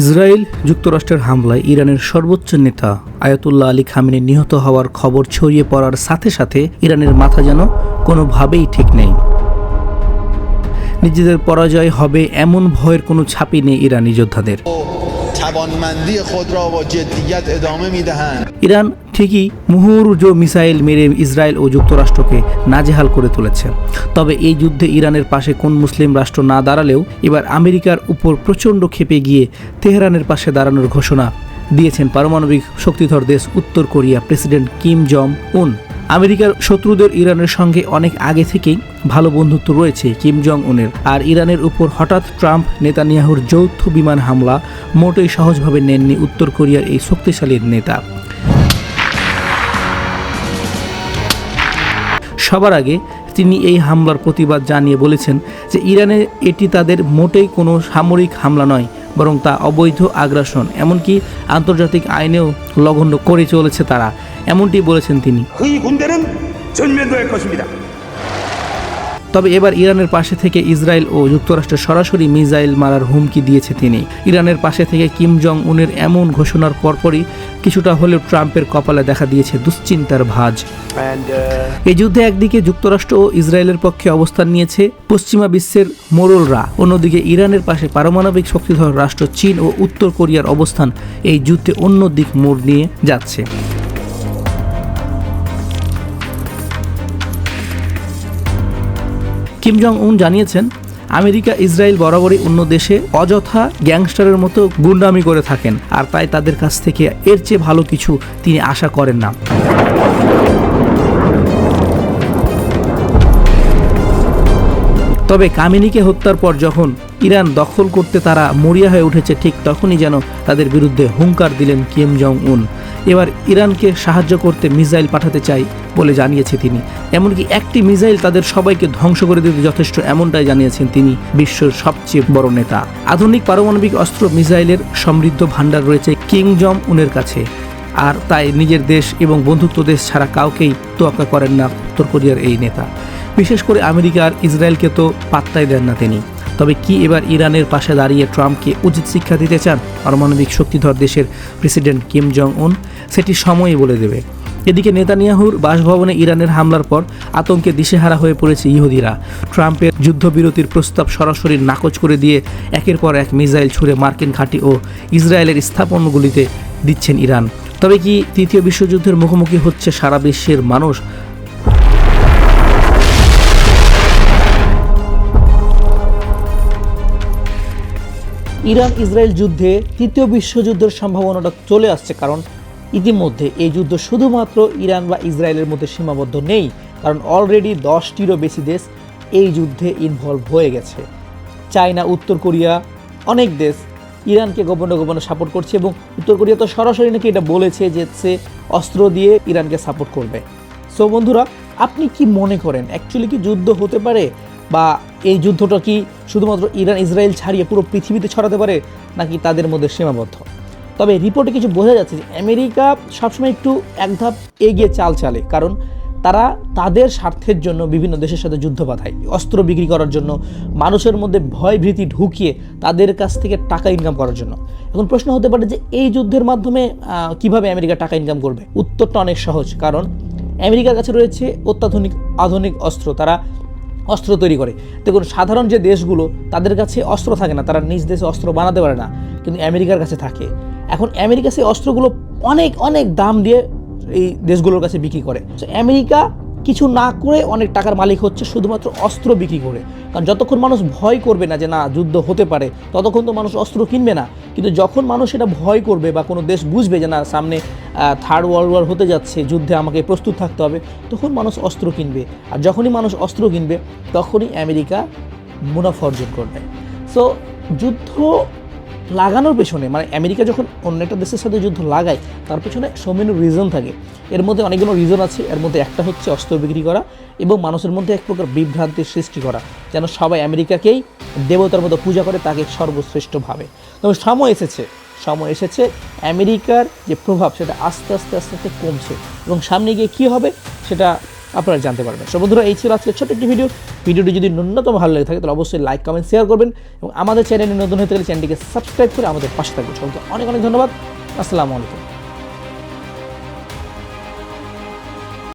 Israel যুক্তরাষ্ট্রের হামলায় ইরানের সর্বোচ্চ নেতা আয়াতুল্লাহ আলী খামেনি নিহত হওয়ার খবর ছড়িয়ে পড়ার সাথে সাথে ইরানের মাথা যেন কোনোভাবেই ঠিক নেই। নিজেদের পরাজয় হবে এমন ভয়ের কোনো ছাপই নেই ইরানি যোদ্ধাদের। ইরান ঠিকই মুহুর্মুহু মিসাইল মেরে ইসরায়েল ও যুক্তরাষ্ট্রকে নাজেহাল করে তুলেছে। তবে এই যুদ্ধে ইরানের পাশে কোন মুসলিম রাষ্ট্র না দাঁড়ালেও এবার আমেরিকার উপর প্রচণ্ড ক্ষেপে গিয়ে তেহরানের পাশে দাঁড়ানোর ঘোষণা দিয়েছেন পারমাণবিক শক্তিধর দেশ উত্তর কোরিয়া প্রেসিডেন্ট কিম জং উন। আমেরিকার শত্রুদের ইরানের সঙ্গে অনেক আগে থেকেই ভালো বন্ধুত্ব রয়েছে কিম জং উনের। আর ইরানের উপর হঠাৎ ট্রাম্প নেতানিয়াহুর যৌথ বিমান হামলা মোটেই সহজভাবে নেননি উত্তর কোরিয়ার এই শক্তিশালী নেতা। সবার আগে তিনি এই হামলার প্রতিবাদ জানিয়ে বলেছেন যে ইরানে এটি তাদের মোটেই কোনো সামরিক হামলা নয়, বরং তা অবৈধ আগ্রাসন, এমনকি আন্তর্জাতিক আইনেও লঙ্ঘন করে চলেছে তারা, এমনটি বলেছেন তিনি। তবে এবার ইরানের পাশে থেকে ইসরায়েল ও যুক্তরাষ্ট্র সরাসরি মিসাইল মারার হুমকি দিয়েছে তিনি। ইরানের পাশে থেকে কিম জং উনের এমন ঘোষণার পরপরই কিছুটা হলেও ট্রাম্পের কপালে দেখা দিয়েছে দুশ্চিন্তার ভাঁজ। এই যুদ্ধে একদিকে যুক্তরাষ্ট্র ও ইসরায়েলের পক্ষে অবস্থান নিয়েছে পশ্চিমা বিশ্বের মোড়লরা, অন্যদিকে ইরানের পাশে পারমাণবিক শক্তিধর রাষ্ট্র চীন ও উত্তর কোরিয়ার অবস্থান এই যুদ্ধে অন্য দিক মোড় নিয়ে যাচ্ছে। কিম জং উন জানিয়েছেন, আমেরিকা ইসরায়েল বরাবরই অন্য দেশে অযথা গ্যাংস্টারের মতো গুন্ডামি করে থাকেন, আর তাই তাদের কাছ থেকে এর চেয়ে ভালো কিছু তিনি আশা করেন না। তবে খামেনিকে হত্যার পর যখন ইরান দখল করতে তারা মরিয়া হয়ে উঠেছে, ঠিক তখনই যেন তাদের বিরুদ্ধে হুঙ্কার দিলেন কিম জং উন। এবার ইরানকে সাহায্য করতে মিসাইল পাঠাতে চাই বলে জানিয়েছে তিনি। এমনকি একটি মিসাইল তাদের সবাইকে ধ্বংস করে দিতে যথেষ্ট, এমনটাই জানিয়েছেন তিনি। বিশ্বের সবচেয়ে বড় নেতা। আধুনিক পারমাণবিক অস্ত্র মিসাইলের সমৃদ্ধ ভাণ্ডার রয়েছে কিম জং উনের কাছে, আর তাই নিজের দেশ এবং বন্ধুত্ব দেশ ছাড়া কাউকেই তোয়াক্কা করেন না উত্তর কোরিয়ার এই নেতা। বিশেষ করে আমেরিকা আর ইসরায়েলকে তো পাত্তাই দেন না তিনি। তবে কি এবার ইরানের পাশে দাঁড়িয়ে ট্রাম্পকে উচিত শিক্ষা দিতে চান পারমাণবিক শক্তিধর দেশের প্রেসিডেন্ট কিম জং উন? সেটি সময়ই বলে দেবে। এদিকে নেতানিয়াহুর বাসভবনে ইরানের হামলার পর আতঙ্কে দিশেহারা হয়ে পড়েছে ইহুদিরা। ট্রাম্পের যুদ্ধবিরতির প্রস্তাব সরাসরি নাকচ করে দিয়ে একের পর এক মিসাইল ছুড়ে মার্কিন ঘাঁটি ও ইসরায়েলের স্থাপনাগুলিতে দিচ্ছেন ইরান। তবে কি তৃতীয় বিশ্বযুদ্ধের মুখোমুখি হচ্ছে সারা বিশ্বের মানুষ? ইরান ইসরায়েল যুদ্ধে তৃতীয় বিশ্বযুদ্ধের সম্ভাবনাটা চলে আসছে, কারণ ইতিমধ্যে এই যুদ্ধ শুধুমাত্র ইরান বা ইসরায়েলের মধ্যে সীমাবদ্ধ নেই, কারণ অলরেডি 10টিরও বেশি দেশ এই যুদ্ধে ইনভলভ হয়ে গেছে। চায়না, উত্তর কোরিয়া, অনেক দেশ ইরানকে গোপনে গোপনে সাপোর্ট করছে, এবং উত্তর কোরিয়া তো সরাসরি নাকি এটা বলেছে যে সে অস্ত্র দিয়ে ইরানকে সাপোর্ট করবে। সো বন্ধুরা, আপনি কি মনে করেন অ্যাকচুয়ালি কি যুদ্ধ হতে পারে, বা এই যুদ্ধটা কি শুধুমাত্র ইরান ইসরায়েল ছাড়িয়ে পুরো পৃথিবীতে ছড়াতে পারে, নাকি তাদের মধ্যে সীমাবদ্ধ? তবে রিপোর্টে কিছু বোঝা যাচ্ছে যে আমেরিকা সবসময় একটু এক ধাপ এগিয়ে চাল চালে, কারণ তারা তাদের স্বার্থের জন্য বিভিন্ন দেশের সাথে যুদ্ধ বাধায়, অস্ত্র বিক্রি করার জন্য, মানুষের মধ্যে ভয় ভীতি ঢুকিয়ে তাদের কাছ থেকে টাকা ইনকাম করার জন্য। এখন প্রশ্ন হতে পারে যে এই যুদ্ধের মাধ্যমে কিভাবে আমেরিকা টাকা ইনকাম করবে? উত্তরটা অনেক সহজ, কারণ আমেরিকার কাছে রয়েছে আধুনিক অস্ত্র। তারা অস্ত্র তৈরি করে। দেখুন, সাধারণ যে দেশগুলো তাদের কাছে অস্ত্র থাকে না, তারা নিজ দেশে অস্ত্র বানাতে পারে না, কিন্তু আমেরিকার কাছে থাকে। এখন আমেরিকা সেই অস্ত্রগুলো অনেক অনেক দাম দিয়ে এই দেশগুলোর কাছে বিক্রি করে। আমেরিকা কিছু না করে অনেক টাকার মালিক হচ্ছে শুধুমাত্র অস্ত্র বিক্রি করে। কারণ যতক্ষণ মানুষ ভয় করবে না যে না যুদ্ধ হতে পারে, ততক্ষণ তো মানুষ অস্ত্র কিনবে না। কিন্তু যখন মানুষ এটা ভয় করবে বা কোনো দেশ বুঝবে যে না সামনে থার্ড ওয়ার্ল্ড ওয়ার হতে যাচ্ছে, যুদ্ধে আমাকে প্রস্তুত থাকতে হবে, তখন মানুষ অস্ত্র কিনবে। আর যখনই মানুষ অস্ত্র কিনবে, তখনই আমেরিকা মুনাফা অর্জন করবে। সো যুদ্ধ লাগানোর পেছনে, মানে আমেরিকা যখন অন্য একটা দেশের সাথে যুদ্ধ লাগায়, তার পেছনে সৌমেন রিজন থাকে। এর মধ্যে অনেকগুলো রিজন আছে। এর মধ্যে একটা হচ্ছে অস্ত্র বিক্রি করা এবং মানুষের মধ্যে এক প্রকার বিভ্রান্তির সৃষ্টি করা, যেন সবাই আমেরিকাকেই দেবতার মতো পূজা করে, তাকে সর্বশ্রেষ্ঠ ভাবে। তবে সময় এসেছে আমেরিকার যে প্রভাব সেটা আস্তে আস্তে কমছে, এবং সামনে গিয়ে কী হবে সেটা আপনারা জানতে পারবেন। সো বন্ধুরা, এই ছিল আজকে ছোট্ট একটি ভিডিওটি যদি ন্যূনতম ভালো লেগে থাকে তাহলে অবশ্যই লাইক কমেন্ট শেয়ার করবেন এবং আমাদের চ্যানেলে নতুন হয়ে থাকলে চ্যানেলটিকে সাবস্ক্রাইব করে আমাদের পাশে থাকবেন। সবাইকে অনেক অনেক ধন্যবাদ। আসসালামু আলাইকুম।